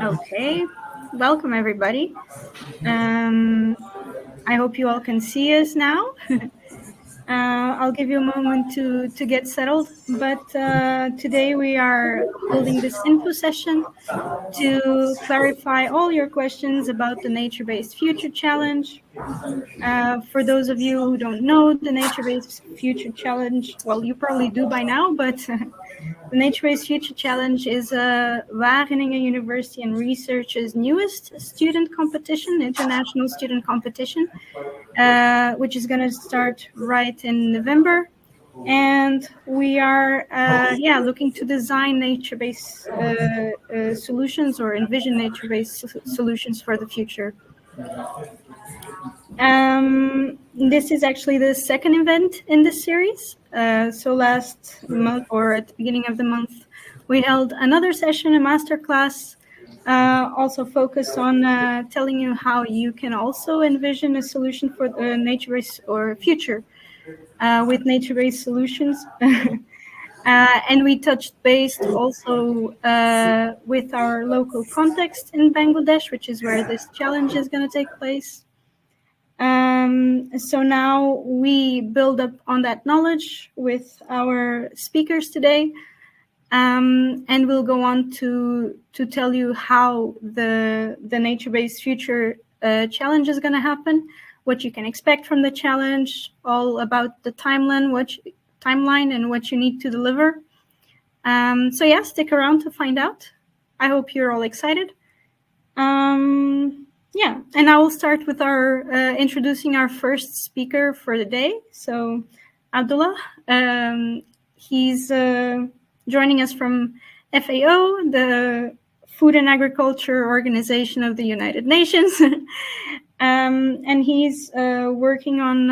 Okay, welcome everybody. I hope you all can see us now. I'll give you a moment to get settled, but today we are holding this info session to clarify all your questions about the Nature-Based Future Challenge. For those of you who don't know the Nature-Based Future Challenge, well, you probably do by now, but the Nature-Based Future Challenge is Wageningen University and Research's newest student competition, international student competition, which is going to start right in November. And we are looking to design nature-based solutions or envision nature-based solutions for the future. This is actually the second event in this series. So last month, or at the beginning of the month, we held another session, a masterclass, also focused on telling you how you can also envision a solution for the nature-based or future with nature-based solutions. And we touched base also with our local context in Bangladesh, which is where this challenge is going to take place. So now we build up on that knowledge with our speakers today, and we'll go on to tell you how the nature-based future challenge is going to happen, what you can expect from the challenge, all about the timeline and what you need to deliver. So yeah, stick around to find out. I hope you're all excited. Yeah, and I will start with our introducing our first speaker for the day. So Abdullah, he's joining us from FAO, the Food and Agriculture Organization of the United Nations. And he's working on,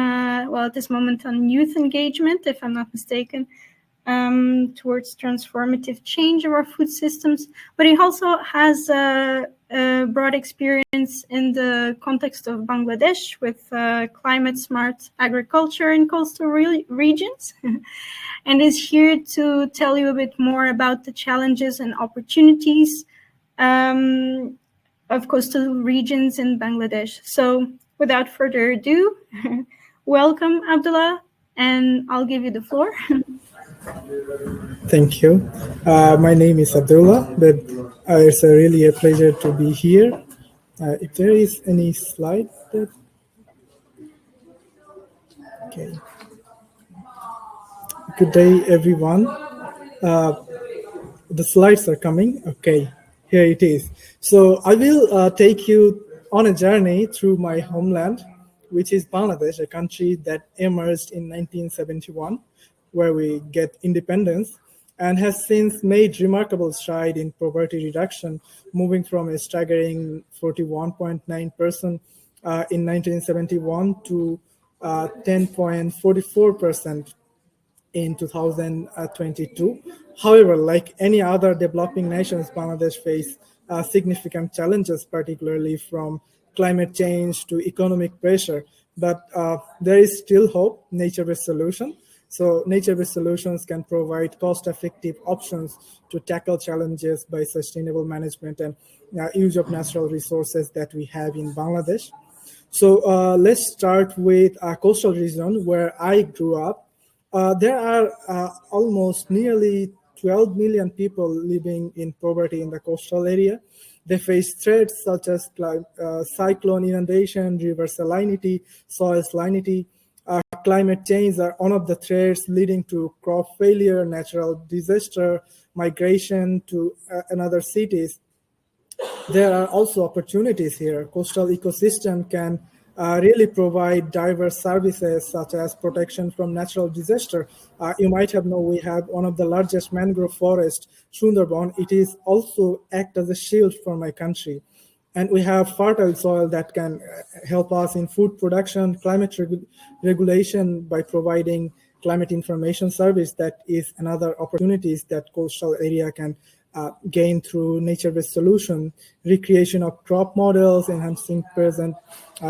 well, at this moment on youth engagement, if I'm not mistaken, towards transformative change of our food systems. But he also has a broad experience in the context of Bangladesh with climate-smart agriculture in coastal regions, and is here to tell you a bit more about the challenges and opportunities of coastal regions in Bangladesh. So without further ado, welcome Abdullah, and I'll give you the floor. Thank you. My name is Abdullah, but it's really a pleasure to be here. If there is any slide that... Okay. Good day, everyone. The slides are coming. Okay, here it is. So I will take you on a journey through my homeland, which is Bangladesh, a country that emerged in 1971, where we get independence, and has since made remarkable stride in poverty reduction, moving from a staggering 41.9% in 1971 to 10.44% in 2022. However, like any other developing nations, Bangladesh face significant challenges, particularly from climate change to economic pressure. But there is still hope, nature-based solution. So nature-based solutions can provide cost-effective options to tackle challenges by sustainable management and use of natural resources that we have in Bangladesh. So let's start with a coastal region where I grew up. There are almost nearly 12 million people living in poverty in the coastal area. They face threats such as cyclone inundation, river salinity, soil salinity. Climate change are one of the threats leading to crop failure, natural disaster, migration to another cities. There are also opportunities here. Coastal ecosystem can really provide diverse services such as protection from natural disaster. You might have known we have one of the largest mangrove forests, Sundarban. It is also act as a shield for my country. And we have fertile soil that can help us in food production, climate regulation by providing climate information service. That is another opportunities that coastal area can gain through nature-based solution. Recreation of crop models, enhancing present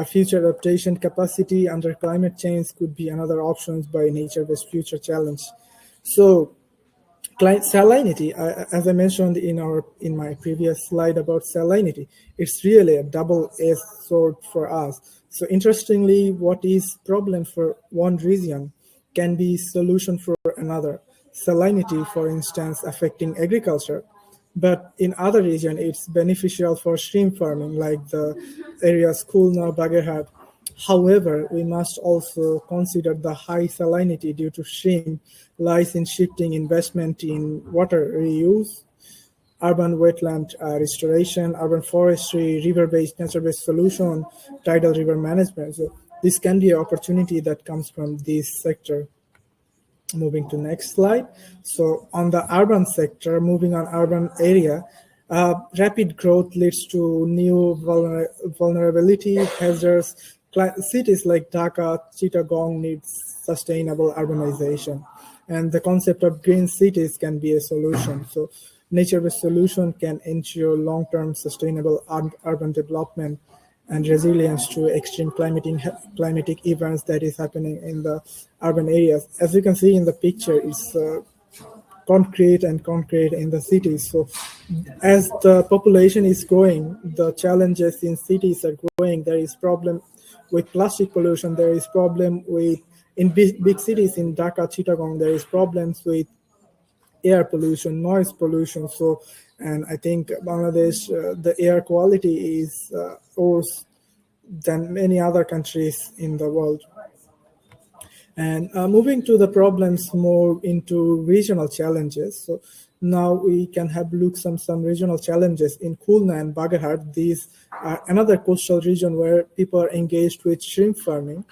future adaptation capacity under climate change could be another options by nature-based future challenge. So Salinity, as I mentioned in my previous slide about salinity, it's really a double-edged sword for us. So interestingly, what is problem for one region can be solution for another. Salinity, for instance, affecting agriculture, but in other region, it's beneficial for shrimp farming, like the areas Khulna, Bagherhat. However, we must also consider the high salinity due to shrimp lies in shifting investment in water reuse, urban wetland restoration, urban forestry, river-based, nature-based solution, tidal river management. So this can be an opportunity that comes from this sector. Moving to next slide. So on the urban sector, moving on urban area, rapid growth leads to new vulnerability hazards. Cities like Dhaka, Chittagong need sustainable urbanization. And the concept of green cities can be a solution. So nature-based solution can ensure long-term sustainable urban development and resilience to extreme climatic events that is happening in the urban areas. As you can see in the picture, it's concrete in the cities. So as the population is growing, the challenges in cities are growing. There is problem with plastic pollution. There is problem with, in big cities in Dhaka, Chittagong, there is problems with air pollution, noise pollution. So, and I think Bangladesh, the air quality is worse than many other countries in the world. And moving to the problems more into regional challenges. So now we can have look some regional challenges in Khulna and Bagherhat. These are another coastal region where people are engaged with shrimp farming.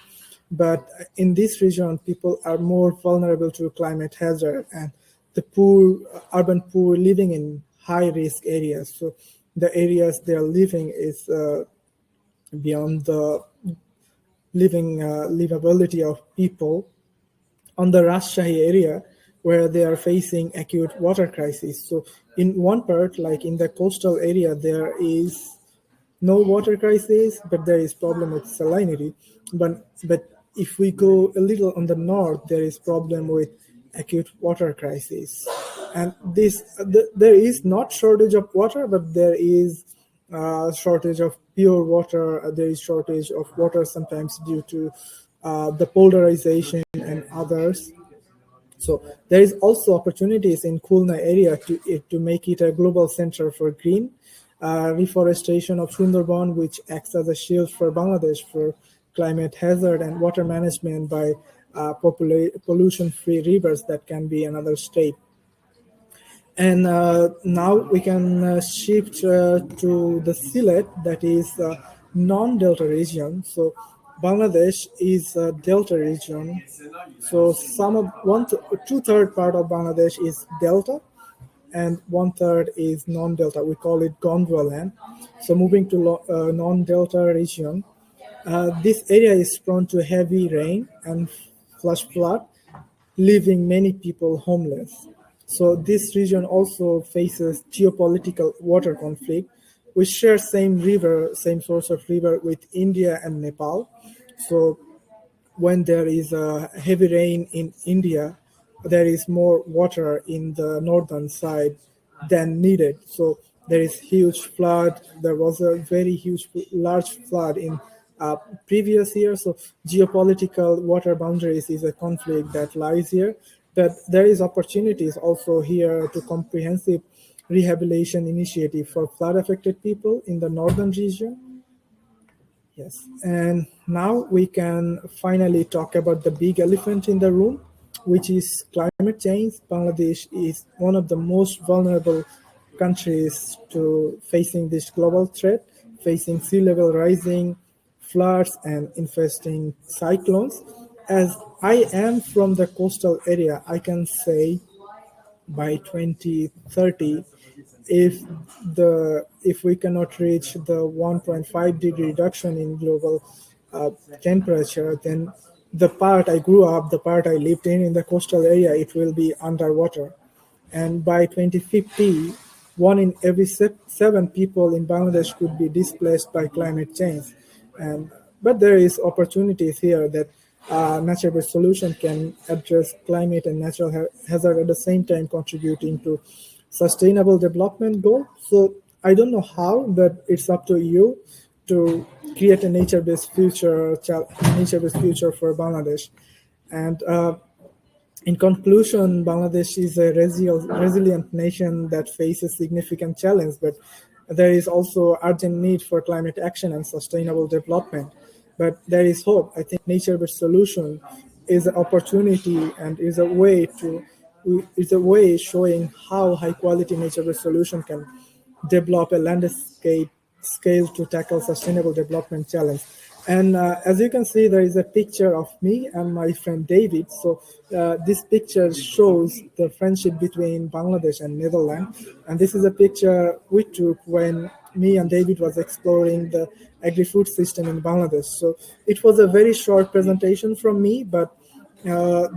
But in this region, people are more vulnerable to climate hazard and the poor, urban poor living in high-risk areas. So the areas they are living is beyond the livability of people. On the Rajshahi area, where they are facing acute water crisis. So in one part, like in the coastal area, there is no water crisis, but there is problem with salinity. But if we go a little on the north, there is problem with acute water crisis. And there is not shortage of water, but there is shortage of pure water. There is shortage of water sometimes due to the polarization and others. So there is also opportunities in Khulna area to make it a global center for green reforestation of Sundarban, which acts as a shield for Bangladesh for climate hazard and water management by pollution-free rivers that can be another state. And now we can shift to the Sylhet, that is non-delta region. So Bangladesh is a delta region. So two-third part of Bangladesh is delta, and one-third is non-delta. We call it Gondwa land. So moving to non-delta region, this area is prone to heavy rain and flash flood, leaving many people homeless. So this region also faces geopolitical water conflict. We share same source of river with India and Nepal. So when there is a heavy rain in India, there is more water in the northern side than needed. So there is huge flood. There was a very large flood in previous year. So geopolitical water boundaries is a conflict that lies here. But there is opportunities also here to comprehensive rehabilitation initiative for flood-affected people in the northern region. Yes, and now we can finally talk about the big elephant in the room, which is climate change. Bangladesh is one of the most vulnerable countries to facing this global threat, facing sea level rising, floods, and infesting cyclones. As I am from the coastal area, I can say by 2030, if we cannot reach the 1.5 degree reduction in global temperature, then the part I grew up, the part I lived in the coastal area, it will be underwater. And by 2050, 1 in every 7 people in Bangladesh could be displaced by climate change. But there is opportunities here that nature-based solution can address climate and natural hazard at the same time contributing to sustainable development goal. So I don't know how, but it's up to you to create a nature-based future for Bangladesh. And in conclusion, Bangladesh is a resilient nation that faces significant challenge, but there is also urgent need for climate action and sustainable development. But there is hope. I think nature-based solution is an opportunity and is a way showing how high-quality nature-based solution can develop a landscape scale to tackle sustainable development challenge. And as you can see, there is a picture of me and my friend David. So this picture shows the friendship between Bangladesh and Netherlands. And this is a picture we took when me and David was exploring the agri-food system in Bangladesh. So it was a very short presentation from me, but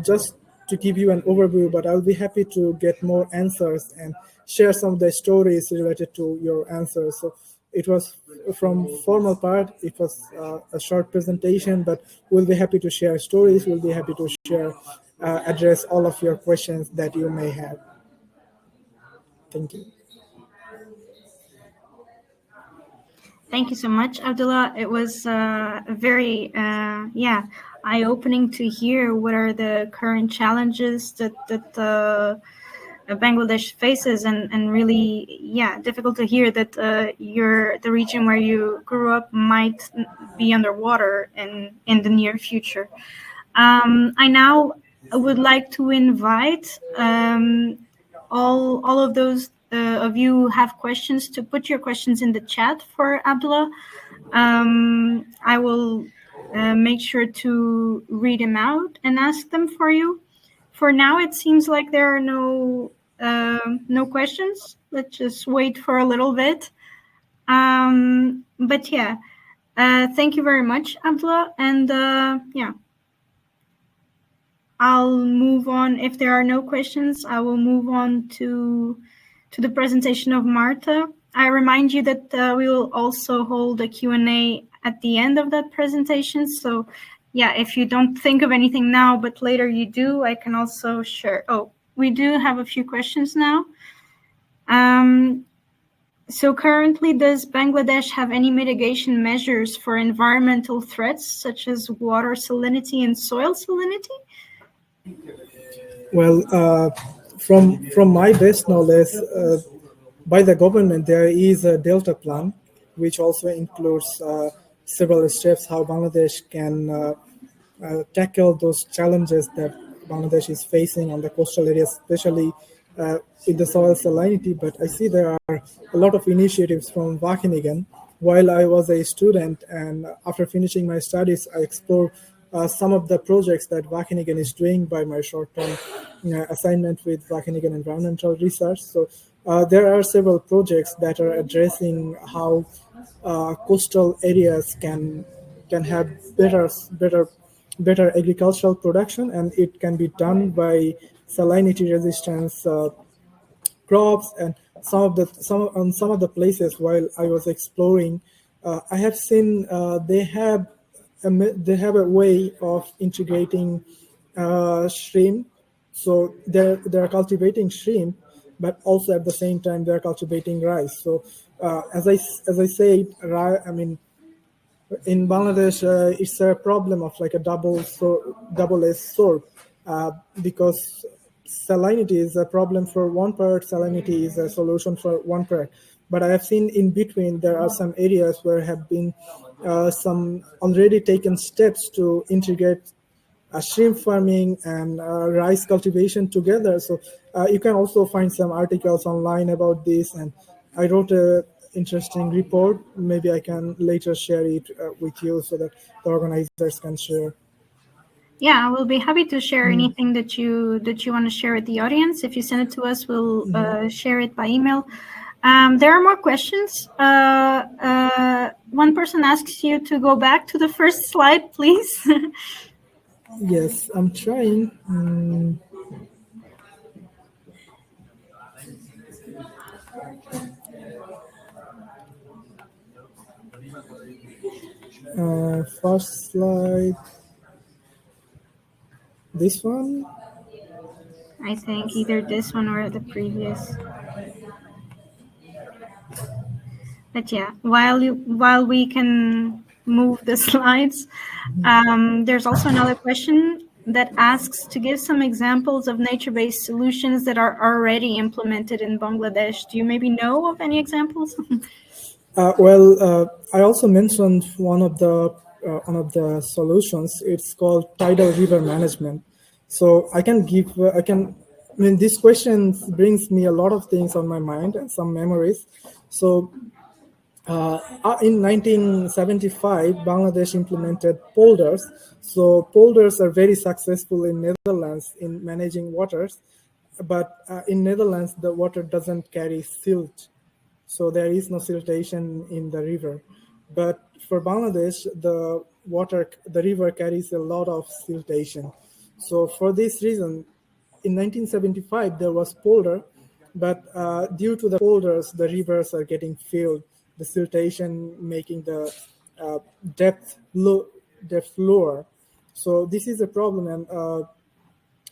just to give you an overview, but I'll be happy to get more answers and share some of the stories related to your answers. So it was from formal part, it was a short presentation, but we'll be happy to share stories. We'll be happy to share, address all of your questions that you may have. Thank you. Thank you so much, Abdullah. It was very, eye-opening to hear what are the current challenges that Bangladesh faces, and really, difficult to hear that the region where you grew up might be underwater in the near future. I now would like to invite all of those of you who have questions to put your questions in the chat for Abdullah. I will make sure to read them out and ask them for you. For now, it seems like there are no questions. Let's just wait for a little bit. But thank you very much, Abdullah. And I'll move on. If there are no questions, I will move on to the presentation of Marta. I remind you that we will also hold a Q&A at the end of that presentation. So if you don't think of anything now, but later you do, I can also share. Oh, we do have a few questions now. So currently, does Bangladesh have any mitigation measures for environmental threats such as water salinity and soil salinity? Well, from my best knowledge, by the government, there is a Delta plan, which also includes several steps how Bangladesh can tackle those challenges that Bangladesh is facing on the coastal areas, especially in the soil salinity. But I see there are a lot of initiatives from Wageningen. While I was a student and after finishing my studies, I explored some of the projects that Wageningen is doing by my short-term assignment with Wageningen Environmental Research. So there are several projects that are addressing how coastal areas can have better agricultural production, and it can be done by salinity resistance crops. And some of the places while I was exploring, I have seen they have a way of integrating shrimp. So they're cultivating shrimp, but also at the same time they're cultivating rice. So as I said, I mean, in Bangladesh, it's a problem of like a double-edged sword because salinity is a problem for one part, salinity is a solution for one part. But I have seen in between there are some areas where have been some already taken steps to integrate shrimp farming and rice cultivation together. So you can also find some articles online about this, and I wrote a interesting report. Maybe I can later share it with you so that the organizers can share. Yeah, I will be happy to share anything that you want to share with the audience. If you send it to us, we'll share it by email. There are more questions. One person asks you to go back to the first slide, please. Yes, I'm trying. First slide. This one? I think either this one or the previous. But yeah, while we can move the slides, there's also another question that asks to give some examples of nature-based solutions that are already implemented in Bangladesh. Do you maybe know of any examples? I also mentioned one of the solutions. It's called tidal river management. So this question brings me a lot of things on my mind and some memories. So in 1975, Bangladesh implemented polders. So polders are very successful in Netherlands in managing waters, but in Netherlands, the water doesn't carry silt. So there is no siltation in the river. But for Bangladesh, the river carries a lot of siltation. So for this reason, in 1975, there was polder, but due to the polders, the rivers are getting filled, the siltation making the depth lower. So this is a problem, and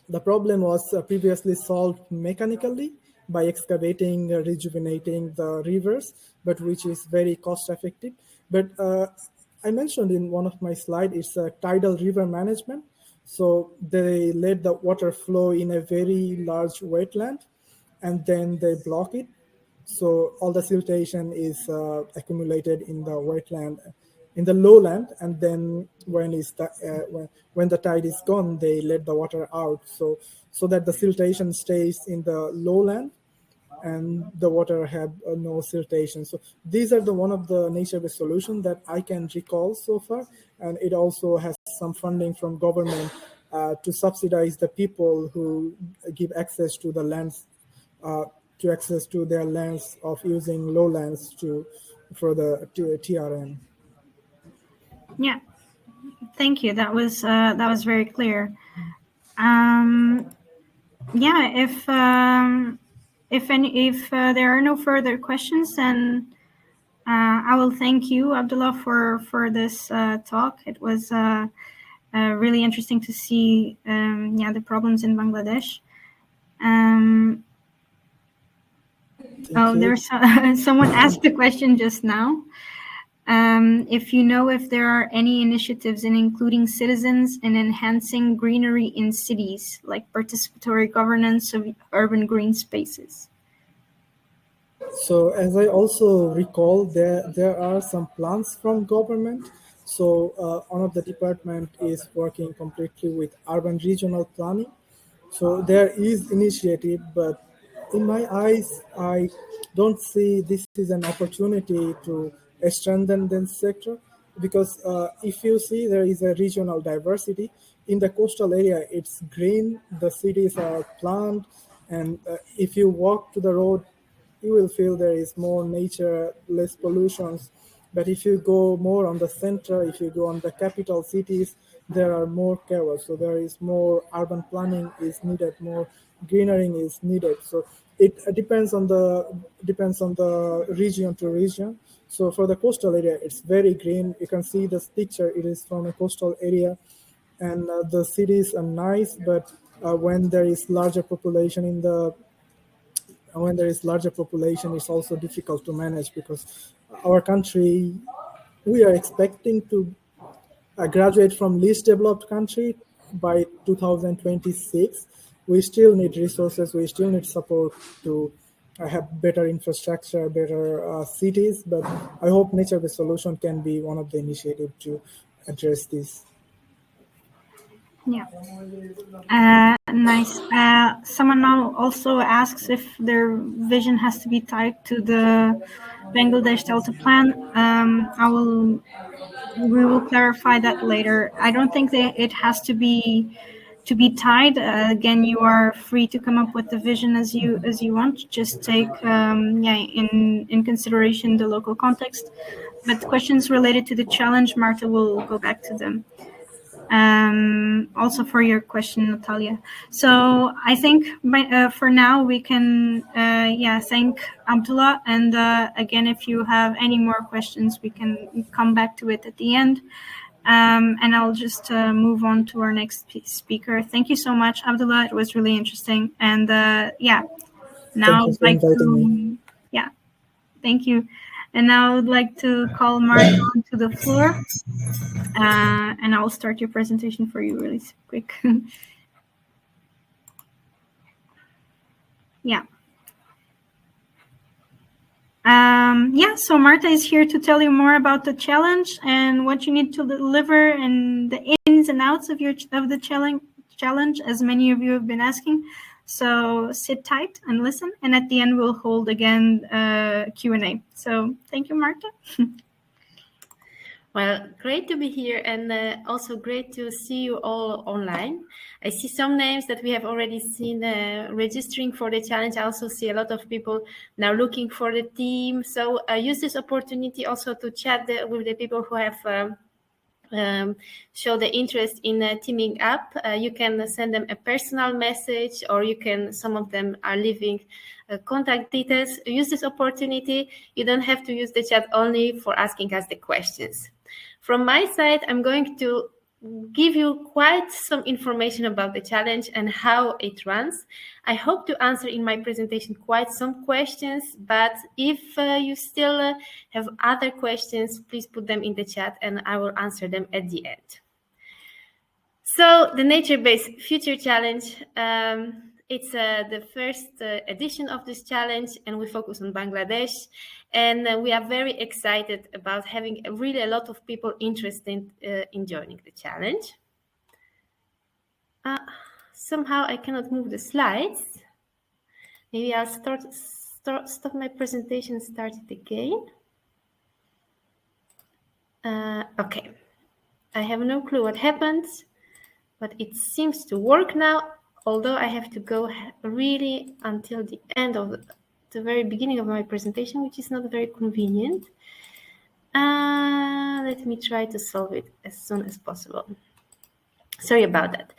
the problem was previously solved mechanically by excavating, rejuvenating the rivers, but which is very cost effective. But I mentioned in one of my slides, it's a tidal river management. So they let the water flow in a very large wetland, and then they block it. So all the siltation is accumulated in the wetland, in the lowland, and then when the tide is gone, they let the water out. So that the siltation stays in the lowland, and the water have no siltation. So these are one of the nature-based solutions that I can recall so far, and it also has some funding from government to subsidize the people who give access to the lands, to access to their lands of using lowlands for the TRM. Yeah, thank you. That was very clear. Yeah, if there are no further questions, then I will thank you, Abdullah, for this talk. It was really interesting to see the problems in Bangladesh. There's someone asked the question just now. If you know if there are any initiatives in including citizens in enhancing greenery in cities, like participatory governance of urban green spaces. So as I also recall, there are some plans from government. So one of the department is working completely with urban regional planning. So there is initiative, but in my eyes, I don't see this is an opportunity to strengthen this sector, because if you see, there is a regional diversity. In the coastal area, it's green, the cities are planned, and if you walk to the road, you will feel there is more nature, less pollutions. But if you go more on the center, if you go on the capital cities, there are more chaos. So there is more urban planning is needed, more greenery is needed. So it depends on the region to region. So for the coastal area, it's very green. You can see this picture, it is from a coastal area, and the cities are nice, but when there is larger population it's also difficult to manage, because our country, we are expecting to graduate from least developed country by 2026. We still need resources, we still need support to have better infrastructure, better cities, but I hope nature-based solution can be one of the initiatives to address this. Yeah. Nice. Someone now also asks if their vision has to be tied to the Bangladesh Delta Plan. We will clarify that later. I don't think that it has to be tied. Again, you are free to come up with the vision as you want. Just take in consideration the local context. But questions related to the challenge, Marta will go back to them. Also for your question, Natalia. So I think for now we can thank Abdullah, and again, if you have any more questions, we can come back to it at the end. And I'll just move on to our next speaker. Thank you so much, Abdullah. It was really interesting. And yeah, now Thank you for inviting me. Yeah, thank you. And now I would like to call Marta onto the floor. And I'll start your presentation for you really quick. Yeah. Yeah, so Marta is here to tell you more about the challenge and what you need to deliver and the ins and outs of the challenge, as many of you have been asking. So sit tight and listen, and at the end we'll hold again Q&A. So thank you, Marta. Well, great to be here, and also great to see you all online. I see some names that we have already seen registering for the challenge. I also see a lot of people now looking for the team. So I use this opportunity also to chat with the people who have show the interest in teaming up. You can send them a personal message, or some of them are leaving contact details. Use this opportunity. You don't have to use the chat only for asking us the questions. From my side, I'm going to give you quite some information about the challenge and how it runs. I hope to answer in my presentation quite some questions, but if you still have other questions, please put them in the chat and I will answer them at the end. So the Nature-Based Future Challenge, it's the first edition of this challenge, and we focus on Bangladesh. And we are very excited about having really a lot of people interested in joining the challenge. Somehow I cannot move the slides. Maybe I'll stop my presentation and start it again. Okay, I have no clue what happened, but it seems to work now, although I have to go really until the end of the very beginning of my presentation, which is not very convenient. Let me try to solve it as soon as possible. Sorry about that.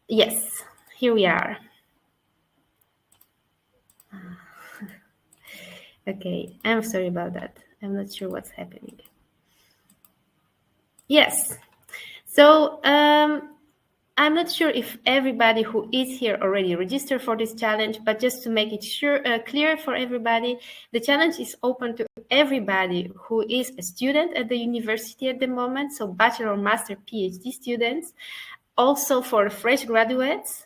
Yes, here we are. Okay, I'm sorry about that. I'm not sure what's happening. Yes, so I'm not sure if everybody who is here already registered for this challenge, but just to make it clear for everybody, the challenge is open to everybody who is a student at the university at the moment, so bachelor, master, PhD students, also for fresh graduates.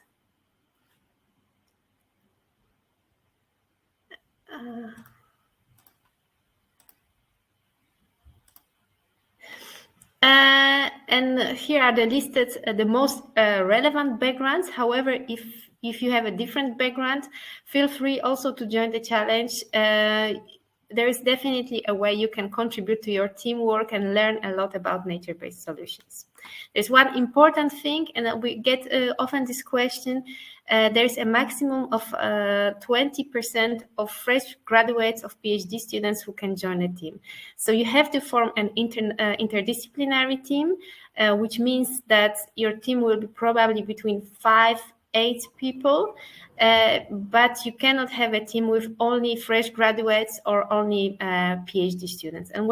And here are the listed the most relevant backgrounds. However, if you have a different background, feel free also to join the challenge. There is definitely a way you can contribute to your teamwork and learn a lot about nature-based solutions. There's one important thing, and we get often this question. There's a maximum of 20% of fresh graduates of PhD students who can join a team. So you have to form an interdisciplinary team, which means that your team will be probably between 5-8 people, but you cannot have a team with only fresh graduates or only PhD students. And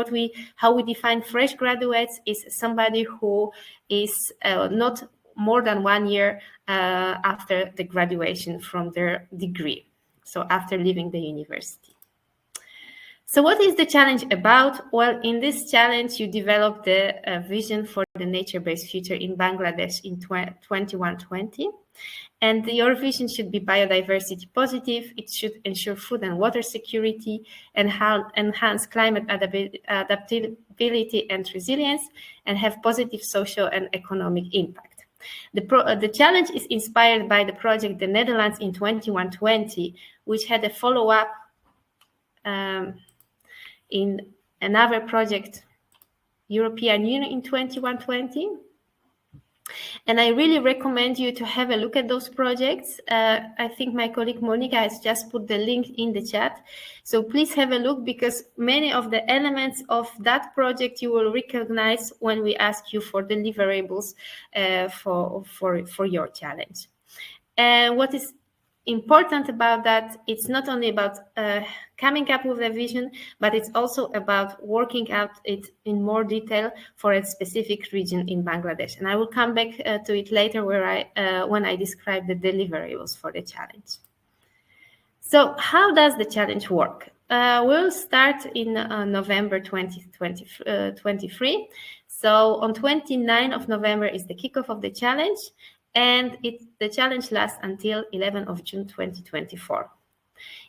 how we define fresh graduates is somebody who is not more than 1 year after the graduation from their degree, so after leaving the university. So what is the challenge about? Well, in this challenge, you develop the vision for the nature-based future in Bangladesh in 2120. And your vision should be biodiversity positive. It should ensure food and water security, and enhance climate adaptability and resilience, and have positive social and economic impact. The challenge is inspired by the project The Netherlands in 2120, which had a follow-up in another project, European Union in 2120. And I really recommend you to have a look at those projects. I think my colleague Monica has just put the link in the chat. So please have a look, because many of the elements of that project you will recognize when we ask you for deliverables for your challenge. What is important about that, it's not only about coming up with a vision, but it's also about working out it in more detail for a specific region in Bangladesh. And I will come back to it later when I describe the deliverables for the challenge. So how does the challenge work? We'll start in November 2023. So on 29th of November is the kickoff of the challenge, and the challenge lasts until 11th of June 2024.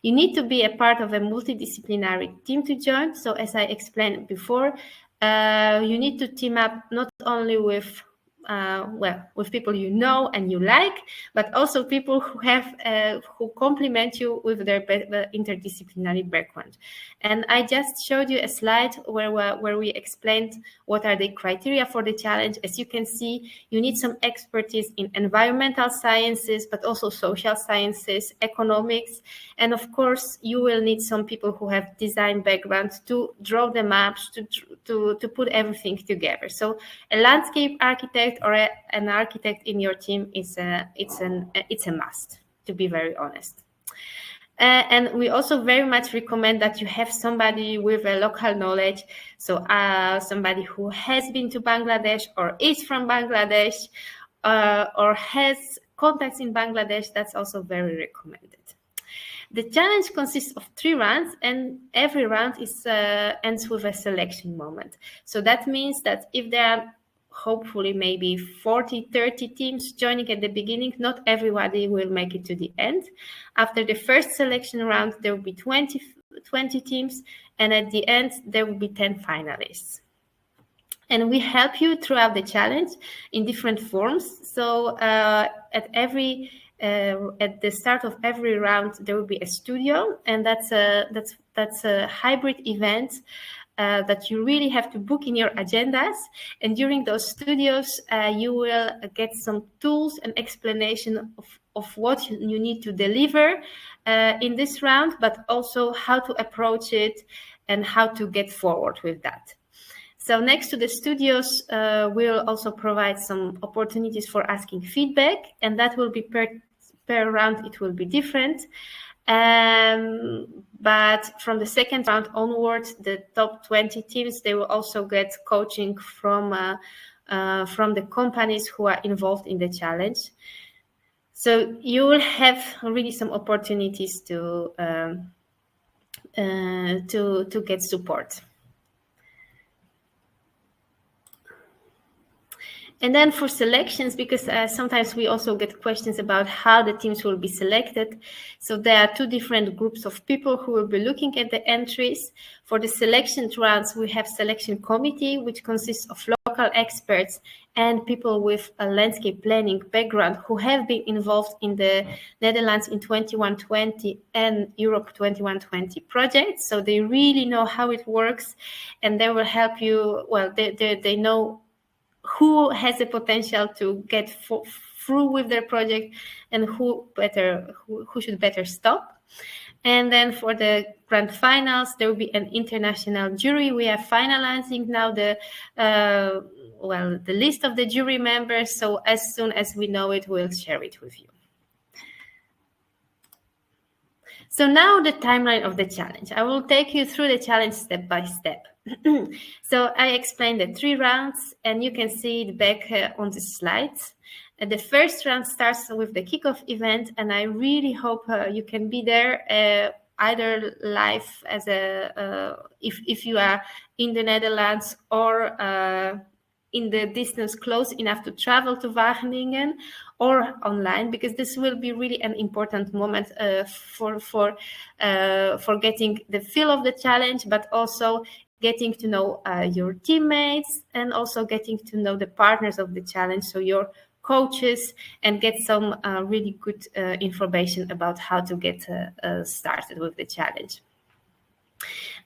You need to be a part of a multidisciplinary team to join. So as I explained before, you need to team up not only with people you know and you like, but also people who have who complement you with their interdisciplinary background. And I just showed you a slide where we explained what are the criteria for the challenge. As you can see, you need some expertise in environmental sciences, but also social sciences, economics, and of course, you will need some people who have design backgrounds to draw the maps, to put everything together. So a landscape architect or an architect in your team it's a must, to be very honest. And we also very much recommend that you have somebody with a local knowledge, so somebody who has been to Bangladesh or is from Bangladesh or has contacts in Bangladesh. That's also very recommended. The challenge consists of 3 rounds, and every round ends with a selection moment. So that means that if there are hopefully maybe 40-30 teams joining at the beginning, not everybody will make it to the end. After the first selection round, there will be 20 teams, and at the end, there will be 10 finalists. And we help you throughout the challenge in different forms. So at the start of every round, there will be a studio, and that's a hybrid event that you really have to book in your agendas. And during those studios, you will get some tools and explanation of what you need to deliver in this round, but also how to approach it and how to get forward with that. So next to the studios, we'll also provide some opportunities for asking feedback, and that will be per round, it will be different. But from the second round onwards, the top 20 teams, they will also get coaching from the companies who are involved in the challenge. So you will have really some opportunities to get support. And then for selections, because sometimes we also get questions about how the teams will be selected. So there are 2 different groups of people who will be looking at the entries. For the selection rounds, we have selection committee, which consists of local experts and people with a landscape planning background who have been involved in the Netherlands in 2120 and Europe 2120 projects. So they really know how it works, and they will help you. Well, they know who has the potential to get through with their project and who should better stop. And then for the grand finals, there will be an international jury. We are finalizing now the list of the jury members. So as soon as we know it, we'll share it with you. So now the timeline of the challenge. I will take you through the challenge step by step. So I explained the 3 rounds, and you can see it back on the slides. The first round starts with the kickoff event, and I really hope you can be there either live as if you are in the Netherlands or in the distance close enough to travel to Wageningen, or online, because this will be really an important moment for getting the feel of the challenge, but also getting to know your teammates and also getting to know the partners of the challenge, so your coaches, and get some really good information about how to get started with the challenge.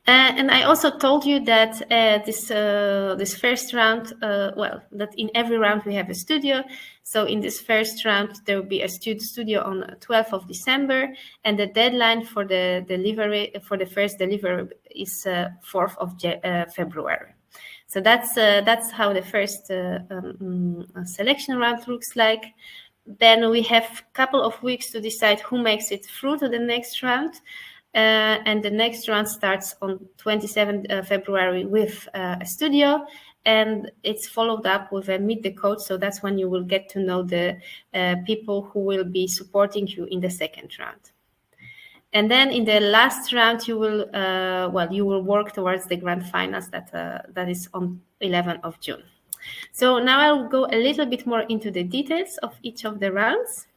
And I also told you that this first round, that in every round we have a studio. So in this first round, there will be a studio on 12th of December, and the deadline for the delivery for the first delivery is 4th of February. So that's how the first selection round looks like. then we have a couple of weeks to decide who makes it through to the next round. And the next round starts on 27th February with a studio, and it's followed up with a Meet the Coach. So that's when you will get to know the people who will be supporting you in the second round. And then in the last round, you will work towards the grand finals that is on 11th of June. So now I'll go a little bit more into the details of each of the rounds.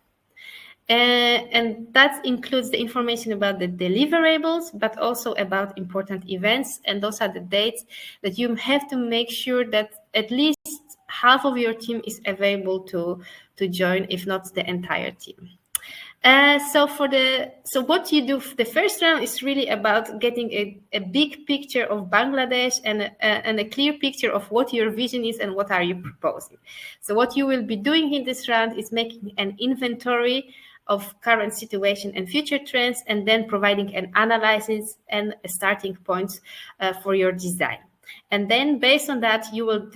And that includes the information about the deliverables, but also about important events. And those are the dates that you have to make sure that at least half of your team is available to join, if not the entire team. So what you do, the first round is really about getting a big picture of Bangladesh and a clear picture of what your vision is and what are you proposing. So what you will be doing in this round is making an inventory of current situation and future trends, and then providing an analysis and a starting points for your design. And then based on that, you will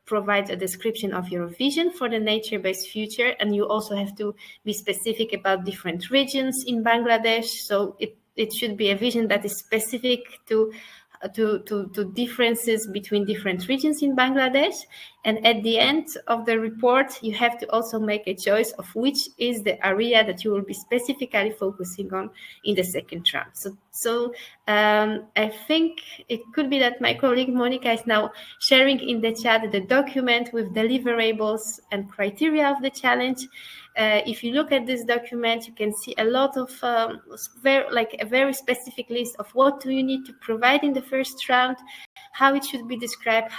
provide a description of your vision for the nature-based future, and you also have to be specific about different regions in Bangladesh. So it should be a vision that is specific to differences between different regions in Bangladesh. And at the end of the report, you have to also make a choice of which is the area that you will be specifically focusing on in the second round. So I think it could be that my colleague Monica is now sharing in the chat the document with deliverables and criteria of the challenge. If you look at this document, you can see a lot of a very specific list of what do you need to provide in the first round, how it should be described,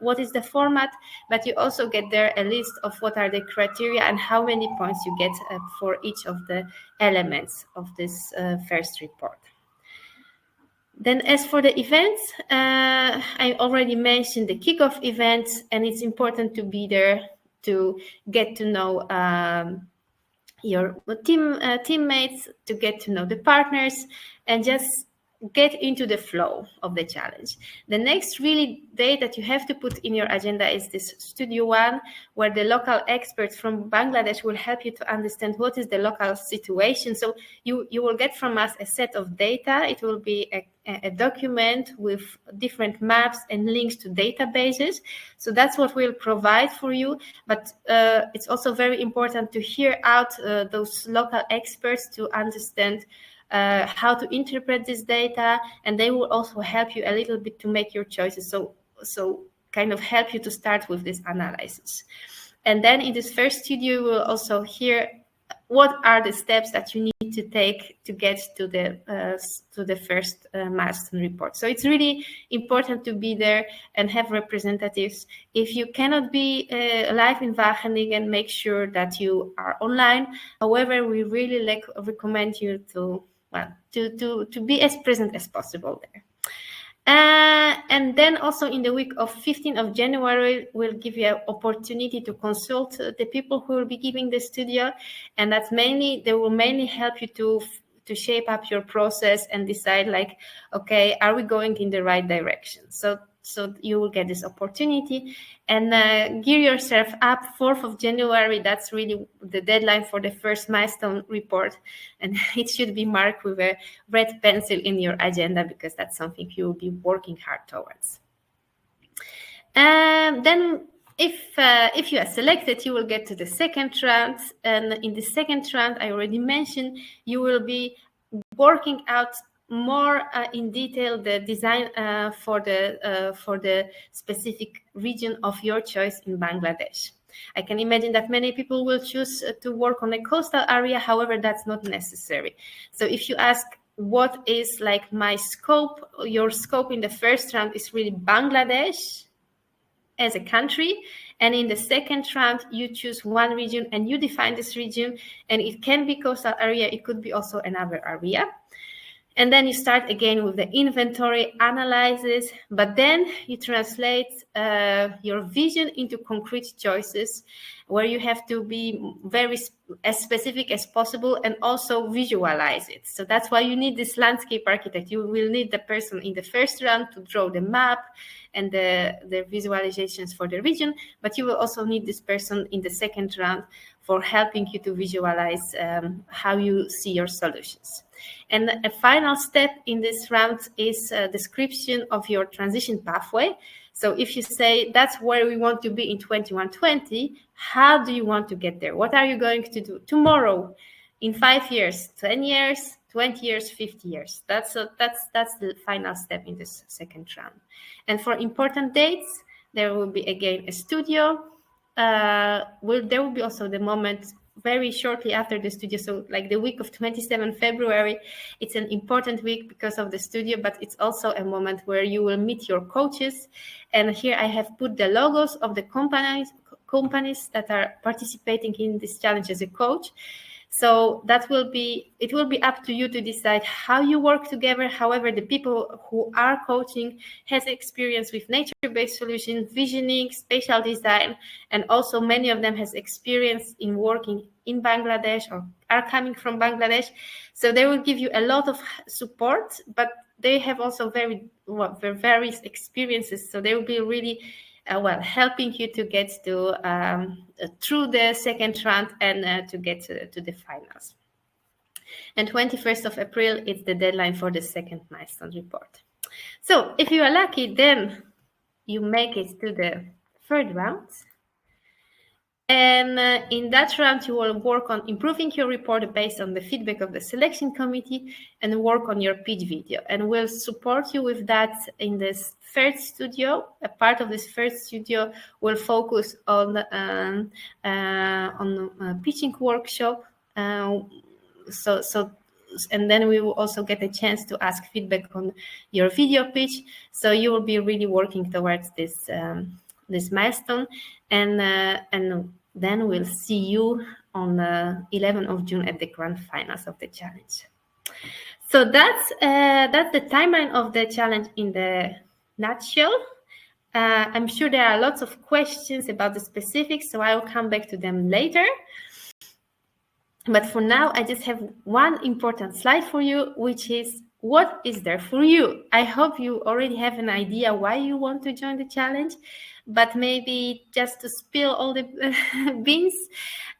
what is the format, but you also get there a list of what are the criteria and how many points you get for each of the elements of this first report. Then as for the events, I already mentioned the kickoff events, and it's important to be there to get to know your teammates, to get to know the partners, and just get into the flow of the challenge. The next really day that you have to put in your agenda is this Studio One, where the local experts from Bangladesh will help you to understand what is the local situation. So you will get from us a set of data. It will be a document with different maps and links to databases. So that's what we'll provide for you. But it's also very important to hear out those local experts to understand how to interpret this data, and they will also help you a little bit to make your choices. So kind of help you to start with this analysis. And then in this first studio, we'll also hear what are the steps that you need to take to get to the first milestone report. So it's really important to be there and have representatives. If you cannot be live in Wageningen, make sure that you are online. However, we really recommend you to be as present as possible there. And then also in the week of 15th of January, we'll give you an opportunity to consult the people who will be giving the studio. And they will mainly help you to shape up your process and decide like, okay, are we going in the right direction? So you will get this opportunity, and gear yourself up. 4th of January, that's really the deadline for the first milestone report. And it should be marked with a red pencil in your agenda, because that's something you will be working hard towards. Then if you are selected, you will get to the second round. And in the second round, I already mentioned, you will be working out more in detail the design for the specific region of your choice in Bangladesh. I can imagine that many people will choose to work on a coastal area. However, that's not necessary. So if you ask what is like my scope, your scope in the first round is really Bangladesh as a country. And in the second round, you choose one region and you define this region. And it can be coastal area. It could be also another area. And then you start again with the inventory analysis, but then you translate your vision into concrete choices where you have to be very as specific as possible and also visualize it. So that's why you need this landscape architect. You will need the person in the first round to draw the map and the visualizations for the region, but you will also need this person in the second round for helping you to visualize how you see your solutions. And a final step in this round is a description of your transition pathway. So if you say that's where we want to be in 2120, how do you want to get there? What are you going to do tomorrow, in 5 years, 10 years, 20 years, 50 years? That's the final step in this second round. And for important dates, there will be again a studio. There will be also the moment very shortly after the studio, so like the week of 27 February. It's an important week because of the studio, but it's also a moment where you will meet your coaches. And here I have put the logos of the companies that are participating in this challenge as a coach. So it will be up to you to decide how you work together. However, the people who are coaching has experience with nature-based solutions, visioning, spatial design, and also many of them has experience in working in Bangladesh or are coming from Bangladesh. So they will give you a lot of support, but they have also various experiences. So they will be really helping you to get to through the second round and to get to the finals. And 21st of April is the deadline for the second milestone report. So if you are lucky, then you make it to the third round. And in that round, you will work on improving your report based on the feedback of the selection committee and work on your pitch video. And we'll support you with that in this third studio. A part of this third studio will focus on pitching workshop. And then we will also get a chance to ask feedback on your video pitch. So you will be really working towards this this milestone, and then we'll see you on 11th of June at the grand finals of the challenge. So that's the timeline of the challenge in the nutshell. I'm sure there are lots of questions about the specifics, so I will come back to them later. But for now, I just have one important slide for you, which is what is there for you? I hope you already have an idea why you want to join the challenge, but maybe just to spill all the beans,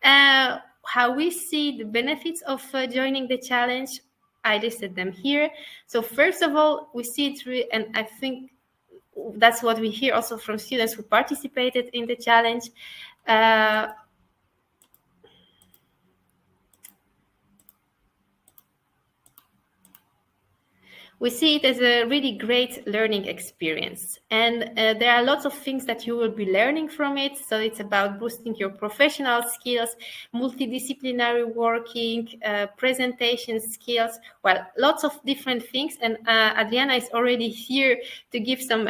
how we see the benefits of joining the challenge. I listed them here. So first of all, we see it through, and I think that's what we hear also from students who participated in the challenge. We see it as a really great learning experience, and there are lots of things that you will be learning from it. So it's about boosting your professional skills, multidisciplinary working, presentation skills, well, lots of different things. And Adrianna is already here to give some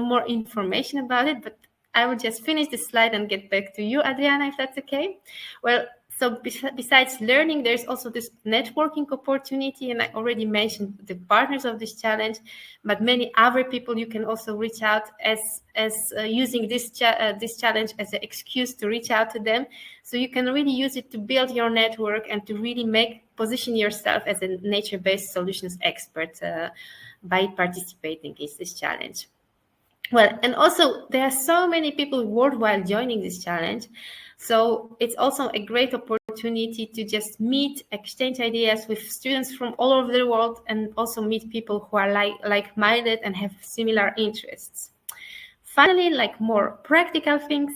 more information about it, but I will just finish this slide and get back to you, Adrianna, if that's okay. Well, so besides learning, there's also this networking opportunity, and I already mentioned the partners of this challenge, but many other people you can also reach out as using this challenge as an excuse to reach out to them. So you can really use it to build your network and to really position yourself as a nature-based solutions expert by participating in this challenge. Well, and also there are so many people worldwide joining this challenge. So it's also a great opportunity to just meet, exchange ideas with students from all over the world, and also meet people who are like-minded and have similar interests. Finally, like more practical things,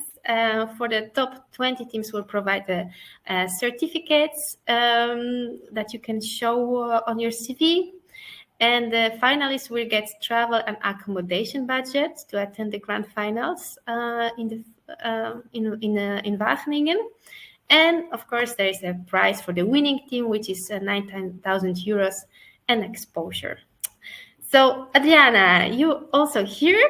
for the top 20 teams will provide the certificates that you can show on your CV. And the finalists will get travel and accommodation budget to attend the grand finals in Wageningen. And of course, there is a prize for the winning team, which is 9,000 euros and exposure. So Adrianna, you also here,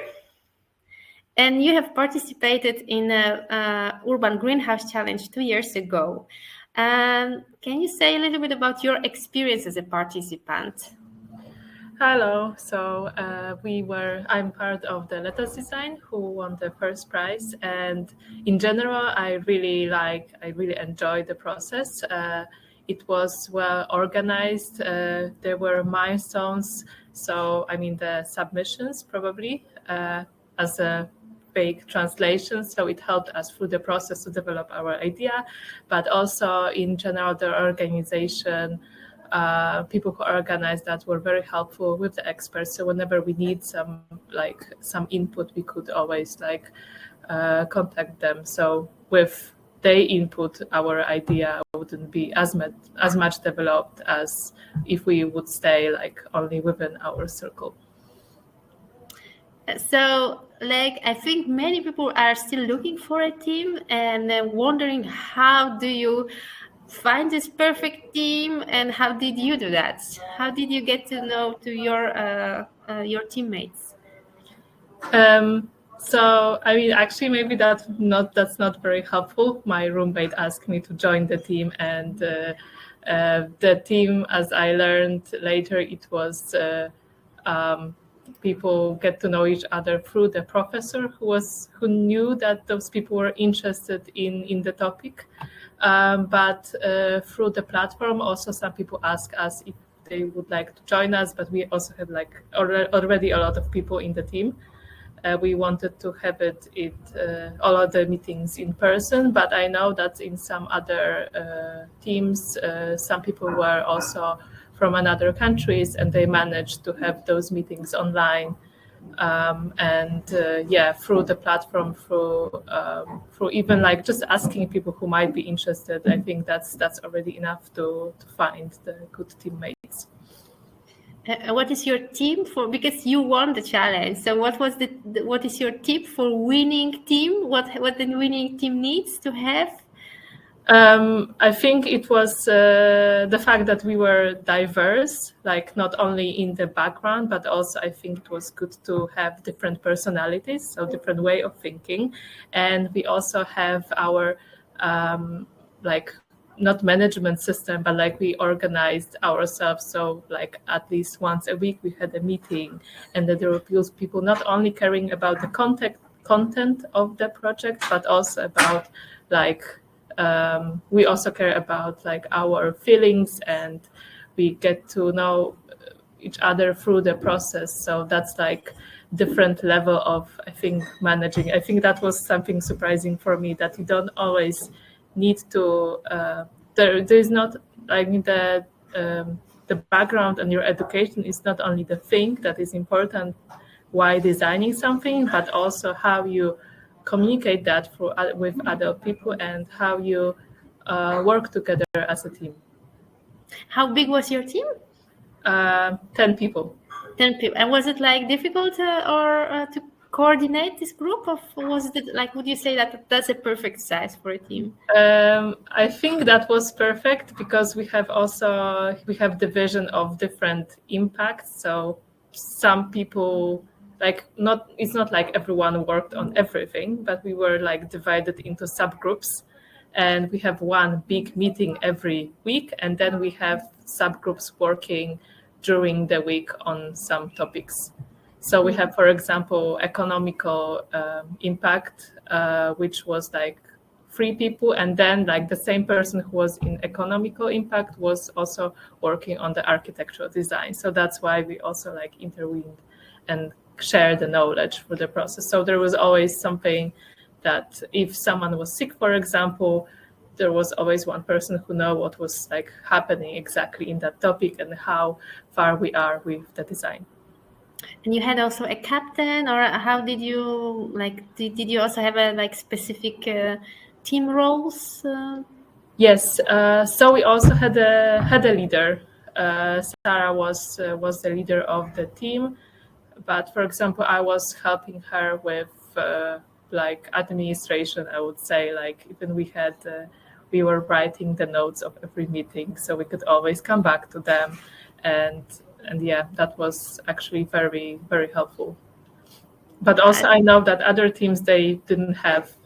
and you have participated in a Urban Greenhouse Challenge 2 years ago. Can you say a little bit about your experience as a participant? Hello. So I'm part of the LettUs Design who won the first prize. And in general, I really enjoyed the process. It was well organized. There were milestones. So, I mean, the submissions probably as a fake translation. So it helped us through the process to develop our idea, but also in general, the organization, people who organized that were very helpful with the experts. So whenever we need some input, we could always contact them. So with their input, our idea wouldn't be as much developed as if we would stay only within our circle. So, I think many people are still looking for a team and wondering, how do you find this perfect team, and how did you do that? How did you get to know to your teammates? So I mean, actually, maybe that's not very helpful. My roommate asked me to join the team, and the team, as I learned later, it was people get to know each other through the professor who knew that those people were interested in the topic. But through the platform, also some people ask us if they would like to join us, but we also had already a lot of people in the team. We wanted to have all of the meetings in person, but I know that in some other teams, some people were also from another countries, and they managed to have those meetings online. Through the platform, through even just asking people who might be interested, I think that's already enough to find the good teammates. What is your tip for, because you won the challenge? So what is your tip for winning team? What the winning team needs to have? I think it was the fact that we were diverse, not only in the background, but also I think it was good to have different personalities, so different way of thinking. And we also have our not management system, but we organized ourselves. So at least once a week we had a meeting, and that there were people not only caring about the content of the project, but also about we also care about our feelings, and we get to know each other through the process. So that's different level of, I think, managing. I think that was something surprising for me, that you don't always need to there is not the background and your education is not only the thing that is important while designing something, but also how you communicate that with other people and how you work together as a team. How big was your team? 10 people. 10 people. And was it difficult to coordinate this group, or was it would you say that that's a perfect size for a team? I think that was perfect, because we have division of different impacts. So some people it's not like everyone worked on everything, but we were divided into subgroups, and we have one big meeting every week, and then we have subgroups working during the week on some topics. So we have, for example, economical impact, which was 3 people, and then the same person who was in economical impact was also working on the architectural design. So that's why we also intervened and share the knowledge for the process. So there was always something that if someone was sick, for example, there was always one person who knew what was happening exactly in that topic and how far we are with the design. And you had also a captain, or how did you did you also have a specific team roles? Yes, so we also had a leader. Sarah was the leader of the team, but for example, I was helping her with administration. I would say even we were writing the notes of every meeting, so we could always come back to them, and yeah, that was actually very, very helpful. But also I know that other teams, they didn't have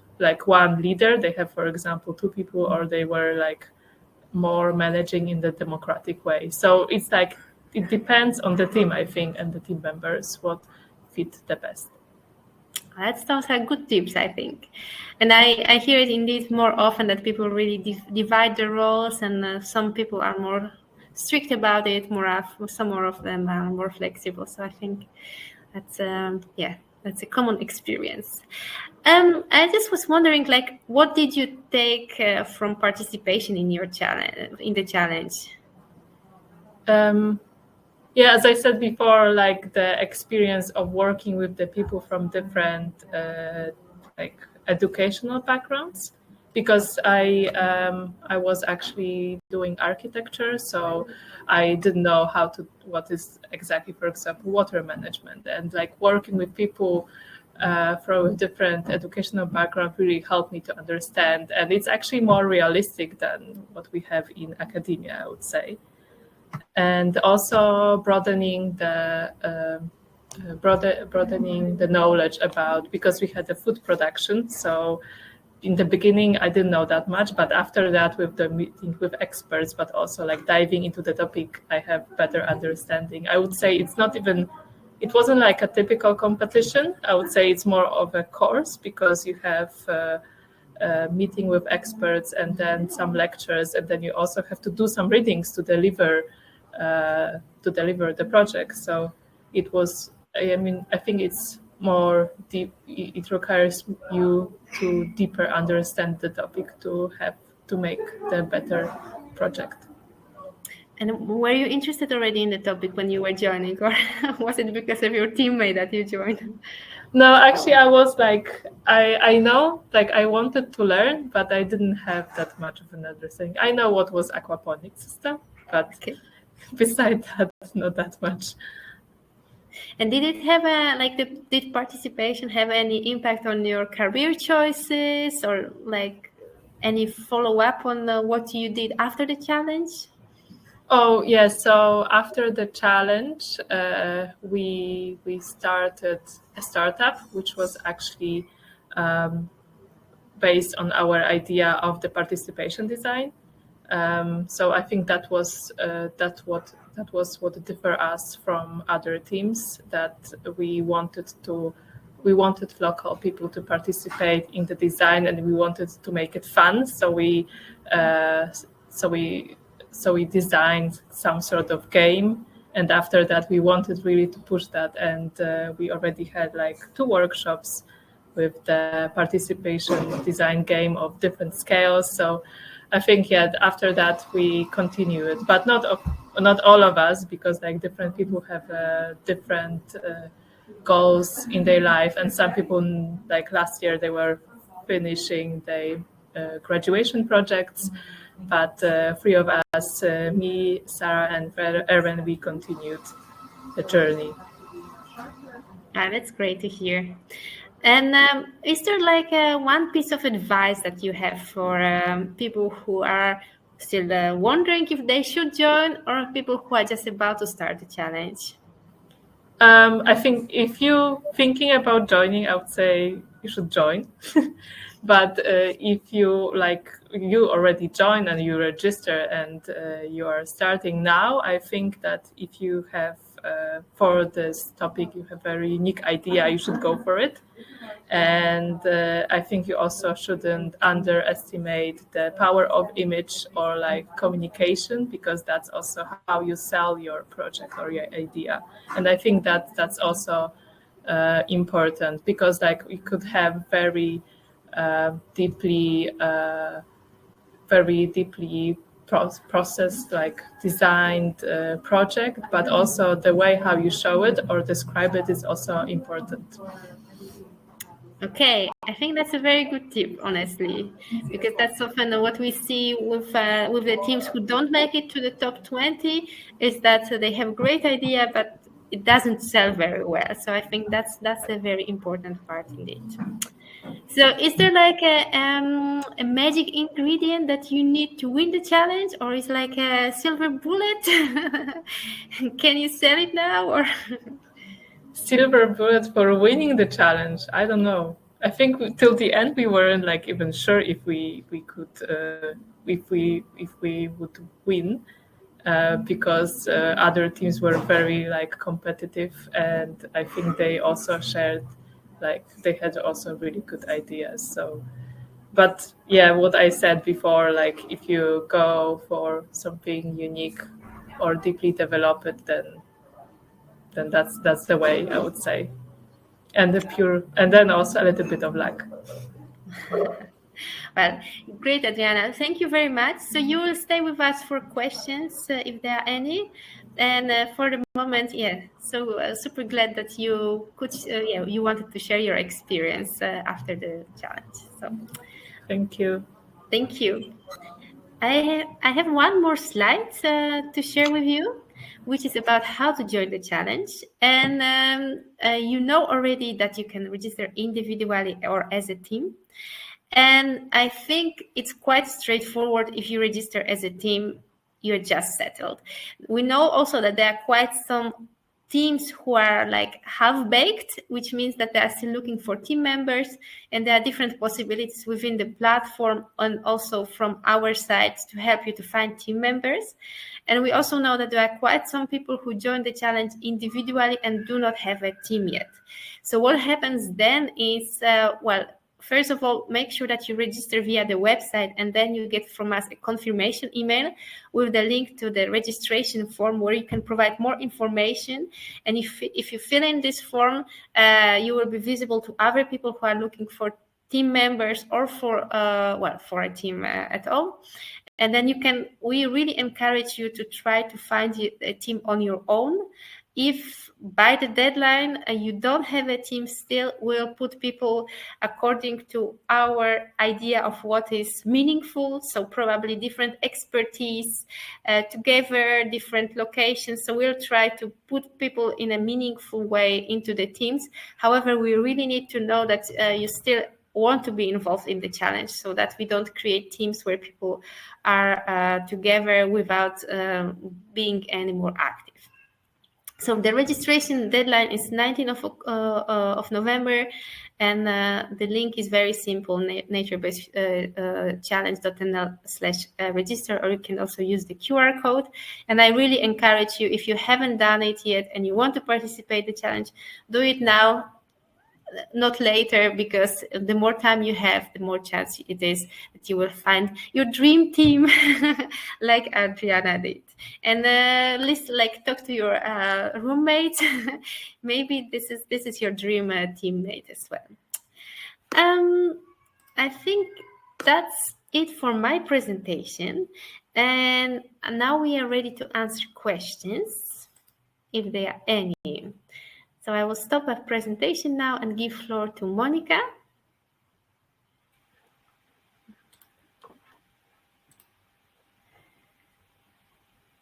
one leader. They have, for example, 2 people, or they were more managing in the democratic way. So it's it depends on the team, I think, and the team members what fit the best. Those are good tips, I think. And I hear it indeed more often that people really divide the roles, and some people are more strict about it, some more of them are more flexible. So I think that's that's a common experience. I just was wondering, like, what did you take from participation in your challenge? Yeah, as I said before, like the experience of working with the people from different like educational backgrounds, because I was actually doing architecture, so I didn't know what is exactly, for example, water management, and like working with people from a different educational background really helped me to understand, and it's actually more realistic than what we have in academia, I would say. And also broadening the knowledge about, because we had a food production. So in the beginning, I didn't know that much, but after that, with the meeting with experts, but also like diving into the topic, I have better understanding. I would say it wasn't like a typical competition. I would say it's more of a course, because you have a meeting with experts and then some lectures, and then you also have to do some readings to deliver the project. So it was, I think it's more deep. It requires you to deeper understand the topic to make the better project. And were you interested already in the topic when you were joining, or was it because of your teammate that you joined? No, actually, I was like, I know, like I wanted to learn, but I didn't have that much of an understanding. I know what was aquaponic system, but besides that, not that much. And did it have did participation have any impact on your career choices, or like any follow-up on what you did after the challenge? Oh, yeah. So after the challenge, we started a startup, which was actually based on our idea of the participation design. So I think that was what differed us from other teams, that we wanted local people to participate in the design, and we wanted to make it fun. So we designed some sort of game, and after that we wanted really to push that, and we already had like 2 workshops with the participation design game of different scales. So I think after that we continued, but not all of us, because like different people have different goals in their life, and some people, like last year, they were finishing their graduation projects. But 3 of us, me, Sarah, and Erwin, we continued the journey. That's great to hear. And is there like one piece of advice that you have for people who are still wondering if they should join, or people who are just about to start the challenge? I think if you're thinking about joining, I would say you should join. But if you already joined and you register and you are starting now, I think that if you have for this topic you have a very unique idea, you should go for it. And I think you also shouldn't underestimate the power of image or like communication, because that's also how you sell your project or your idea. And I think that that's also important, because like we could have very deeply processed, like designed project, but also the way how you show it or describe it is also important. Okay, I think that's a very good tip, honestly, because that's often what we see with the teams who don't make it to the top 20, is that they have a great idea, but it doesn't sell very well. So I think that's a very important part indeed. So is there like a magic ingredient that you need to win the challenge, or is like a silver bullet? Can you sell it now, or? Silver bullet for winning the challenge? I don't know. I think till the end we weren't like even sure if we could if we would win. because other teams were very like competitive, and I think they also shared, like they had also really good ideas. So, but yeah, what I said before, like if you go for something unique or deeply develop it, then that's the way, I would say. And then also a little bit of luck. Well, great, Adrianna. Thank you very much. So you will stay with us for questions if there are any. And for the moment, yeah. So super glad that you could, you wanted to share your experience after the challenge. So thank you. Thank you. I have one more slide to share with you, which is about how to join the challenge. And you know already that you can register individually or as a team. And I think it's quite straightforward. If you register as a team, you're just settled. We know also that there are quite some teams who are like half-baked, which means that they are still looking for team members, and there are different possibilities within the platform and also from our side to help you to find team members. And we also know that there are quite some people who join the challenge individually and do not have a team yet. So what happens then is, first of all, make sure that you register via the website, and then you get from us a confirmation email with the link to the registration form where you can provide more information. And if you fill in this form, you will be visible to other people who are looking for team members or for a team at all. And then we really encourage you to try to find a team on your own. If by the deadline you don't have a team still, we'll put people according to our idea of what is meaningful. So probably different expertise together, different locations. So we'll try to put people in a meaningful way into the teams. However, we really need to know that you still want to be involved in the challenge, so that we don't create teams where people are together without being any more active. So the registration deadline is 19th of November, and the link is very simple, naturebased-challenge.nl/register, or you can also use the QR code. And I really encourage you, if you haven't done it yet and you want to participate in the challenge, do it now, not later, because the more time you have, the more chance it is that you will find your dream team like Adrianna did. And talk to your roommate. Maybe this is your dream teammate as well. I think that's it for my presentation. And now we are ready to answer questions, if there are any. So I will stop our presentation now and give floor to Monica.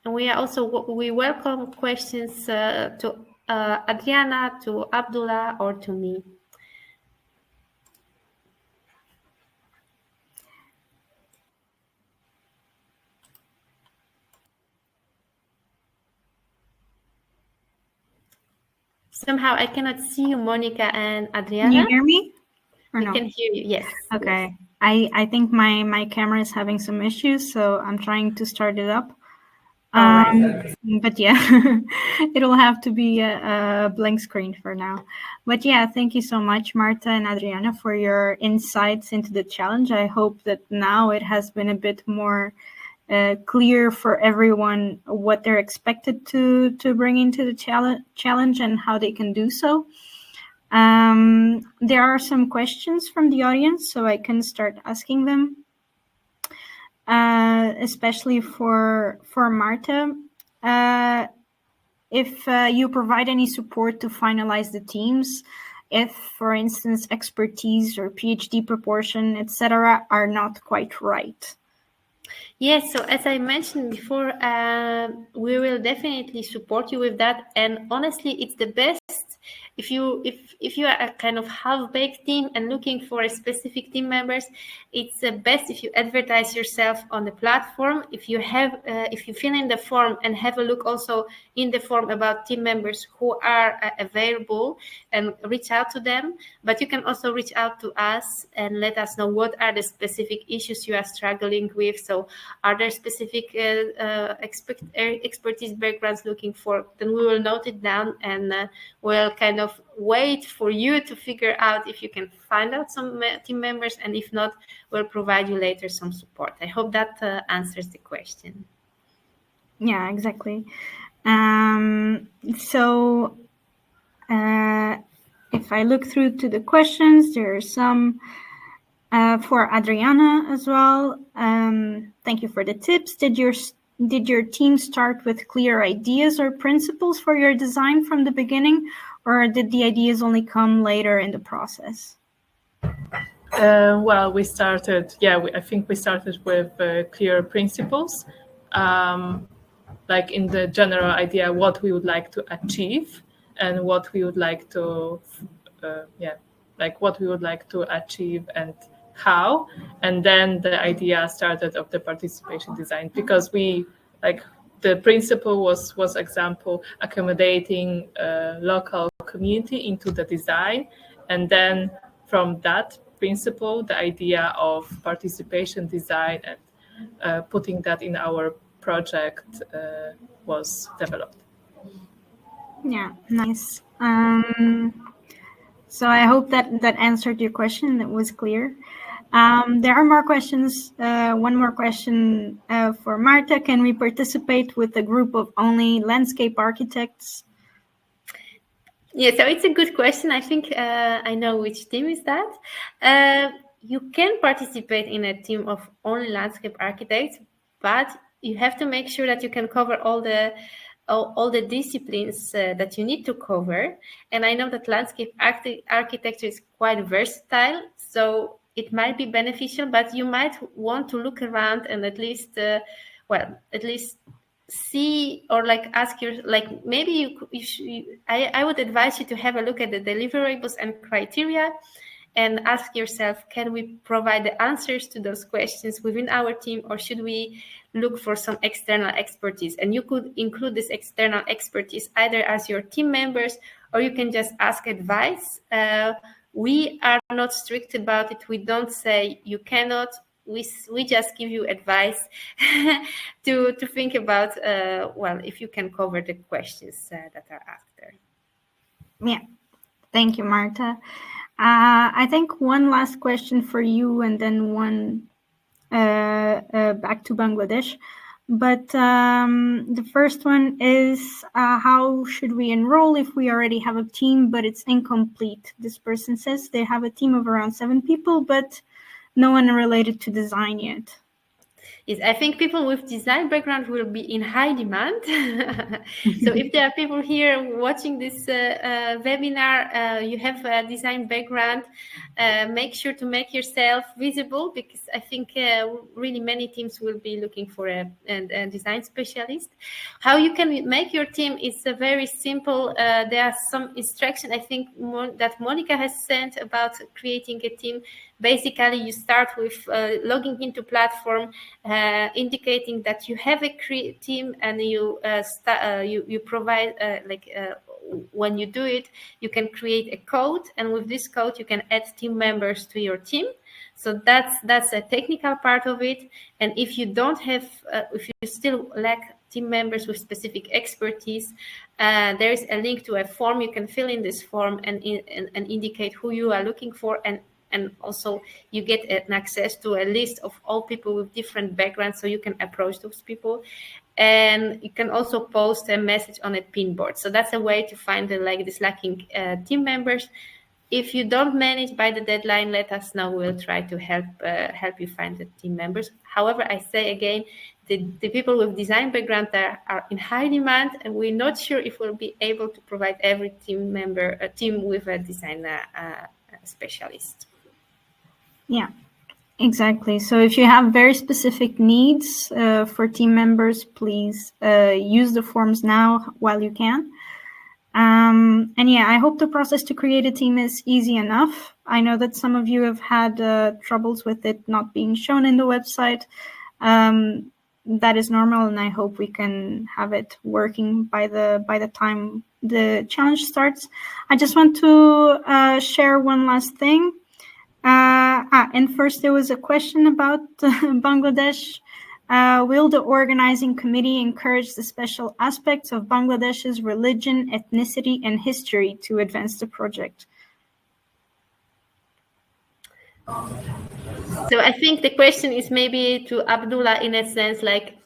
And we welcome questions to Adrianna, to Abdullah, or to me. Somehow I cannot see you, Monica and Adrianna. Can you hear me? Or no? I can hear you, yes. Okay. Yes. I think my camera is having some issues, so I'm trying to start it up. But yeah, it'll have to be a blank screen for now. But yeah, thank you so much, Marta and Adrianna, for your insights into the challenge. I hope that now it has been a bit more clear for everyone what they're expected to bring into the challenge and how they can do so. There are some questions from the audience, so I can start asking them. Especially for Marta, if you provide any support to finalize the teams, if, for instance, expertise or PhD proportion, etc., are not quite right. Yes, so as I mentioned before, we will definitely support you with that. And honestly, it's the best if you are a kind of half-baked team and looking for a specific team members, it's best if you advertise yourself on the platform. If you fill in the form and have a look also in the form about team members who are available, and reach out to them. But you can also reach out to us and let us know what are the specific issues you are struggling with. So are there specific expertise backgrounds looking for? Then we will note it down and we'll kind of wait for you to figure out if you can find out some team members, and if not, we'll provide you later some support. I hope that answers the question. Yeah, exactly. So if I look through to the questions, there are some for Adrianna as well. Thank you for the tips. Did your team start with clear ideas or principles for your design from the beginning, or did the ideas only come later in the process? Well, we started, I think we started with clear principles, like in the general idea, what we would like to achieve and what we would like to, what we would like to achieve and how. And then the idea started of the participation design, because we, like, the principle was example, accommodating local community into the design. And then from that principle, the idea of participation design and putting that in our project was developed. Yeah, nice. So I hope that answered your question. That was clear. There are more questions. One more question for Marta. Can we participate with a group of only landscape architects? Yeah, so it's a good question. I think I know which team is that. You can participate in a team of only landscape architects, but you have to make sure that you can cover all the disciplines that you need to cover. And I know that landscape architecture is quite versatile, so it might be beneficial, but you might want to look around and at least see, or like ask your, like, maybe I would advise you to have a look at the deliverables and criteria and ask yourself, can we provide the answers to those questions within our team, or should we look for some external expertise? And you could include this external expertise either as your team members, or you can just ask advice. We are not strict about it. We don't say you cannot. We just give you advice to think about, if you can cover the questions that are asked there. Yeah, thank you, Marta. I think one last question for you, and then one back to Bangladesh. But the first one is, how should we enroll if we already have a team, but it's incomplete? This person says they have a team of around 7 people, but no one related to design yet. Yes, I think people with design background will be in high demand. So if there are people here watching this webinar, you have a design background, make sure to make yourself visible, because I think really many teams will be looking for a design specialist. How you can make your team is very simple. There are some instructions, I think, that Monica has sent about creating a team. Basically, you start with logging into platform, indicating that you have a team, and you provide when you do it, you can create a code, and with this code you can add team members to your team. So that's a technical part of it. And if you don't have, if you still lack team members with specific expertise, there is a link to a form. You can fill in this form and indicate who you are looking for, and also you get an access to a list of all people with different backgrounds, so you can approach those people. And you can also post a message on a pin board. So that's a way to find the lacking team members. If you don't manage by the deadline, let us know. We'll try to help you find the team members. However, I say again, the people with design background are in high demand, and we're not sure if we'll be able to provide every team member a team with a design specialist. Yeah, exactly. So if you have very specific needs for team members, please use the forms now while you can. And yeah, I hope the process to create a team is easy enough. I know that some of you have had troubles with it not being shown in the website. That is normal, and I hope we can have it working by the time the challenge starts. I just want to share one last thing. And first there was a question about Bangladesh. Will the organizing committee encourage the special aspects of Bangladesh's religion, ethnicity, and history to advance the project? So I think the question is maybe to Abdullah in a sense, like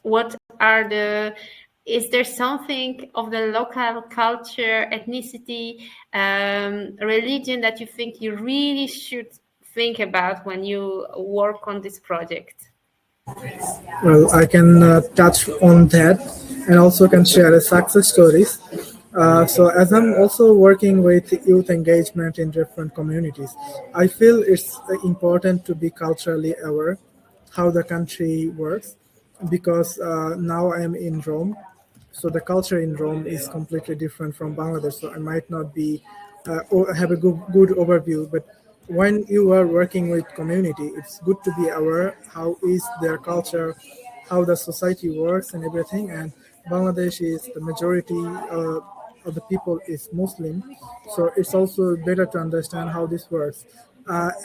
is there something of the local culture, ethnicity, religion that you think you really should think about when you work on this project? Well, I can touch on that and also can share success stories. So as I'm also working with youth engagement in different communities, I feel it's important to be culturally aware how the country works, because now I'm in Rome. So the culture in Rome is completely different from Bangladesh. So I might not be have a good overview, but when you are working with community, it's good to be aware how is their culture, how the society works and everything. And Bangladesh is the majority of the people is Muslim, so it's also better to understand how this works.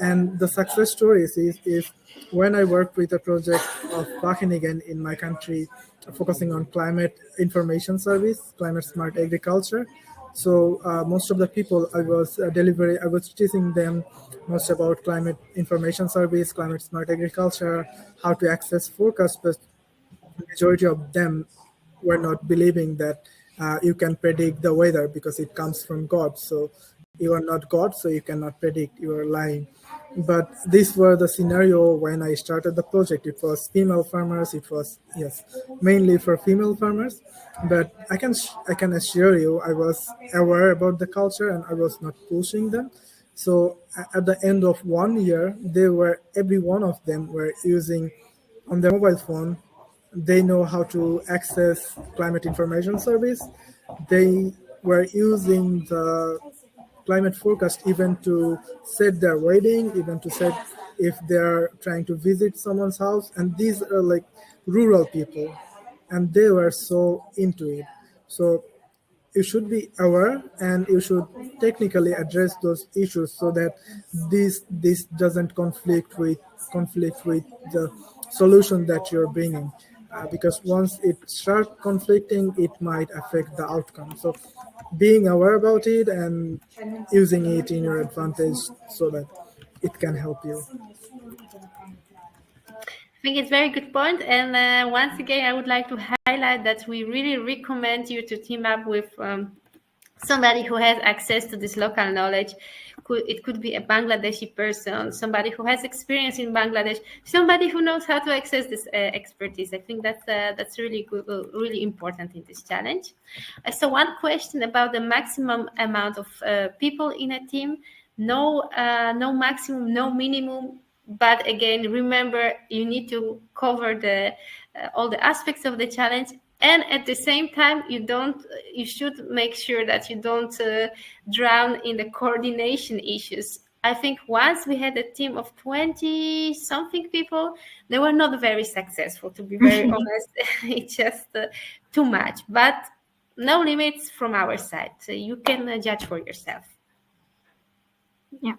And the success stories is when I worked with a project of Wageningen in my country, focusing on climate information service, climate smart agriculture. So most of the people I was teaching them most about climate information service, climate smart agriculture, how to access forecast, but the majority of them were not believing that you can predict the weather because it comes from God. So you are not God, so you cannot predict, you are lying. But these were the scenario when I started the project. It was female farmers, it was, yes, mainly for female farmers. But I can assure you, I was aware about the culture and I was not pushing them. So at the end of 1 year, every one of them were using on their mobile phone. They know how to access climate information service. They were using the climate forecast even to set their wedding, even to set if they're trying to visit someone's house. And these are like rural people, and they were so into it. So you should be aware and you should technically address those issues so that this doesn't conflict with the solution that you're bringing, because once it starts conflicting, it might affect the outcome. So being aware about it and using it in your advantage so that it can help you. I think it's a very good point. And once again, I would like to highlight that we really recommend you to team up with somebody who has access to this local knowledge. It could be a Bangladeshi person, somebody who has experience in Bangladesh, somebody who knows how to access this expertise. I think that's really good, really important in this challenge. So one question about the maximum amount of people in a team. No maximum, no minimum. But again, remember, you need to cover all the aspects of the challenge. And at the same time, you should make sure that you don't drown in the coordination issues. I think once we had a team of 20-something people, they were not very successful, to be very honest. It's just too much. But no limits from our side. So you can judge for yourself. Yeah.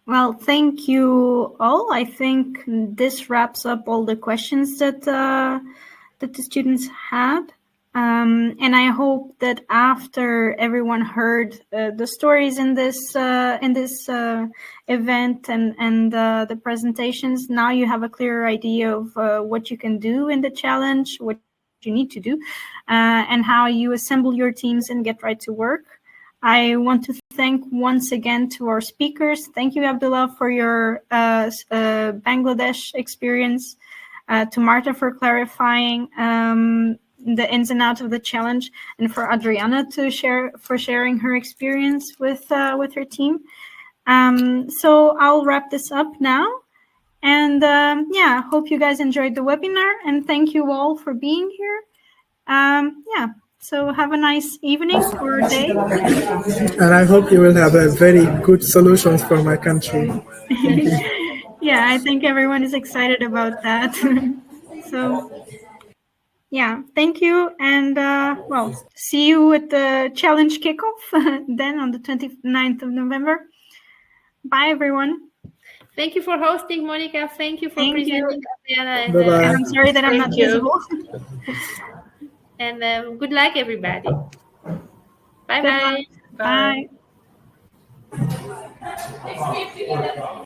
Well, thank you all. I think this wraps up all the questions that the students had. And I hope that after everyone heard the stories in this event and the presentations, now you have a clearer idea of what you can do in the challenge, what you need to do, and how you assemble your teams and get right to work. I want to thank once again to our speakers. Thank you, Abdullah, for your Bangladesh experience. To Marta for clarifying the ins and outs of the challenge, and for Adrianna for sharing her experience with her team. So I'll wrap this up now. And hope you guys enjoyed the webinar, and thank you all for being here. So have a nice evening or day. And I hope you will have a very good solutions for my country. Yeah, I think everyone is excited about that. So yeah, thank you. And well, see you at the challenge kickoff then on the 29th of November. Bye, everyone. Thank you for hosting, Monica. Thank you for Thank you. presenting, Adrianna. Bye-bye. And I'm sorry that I'm not Thank you. visible. And good luck, everybody. Good Bye-bye. luck. Bye. Bye.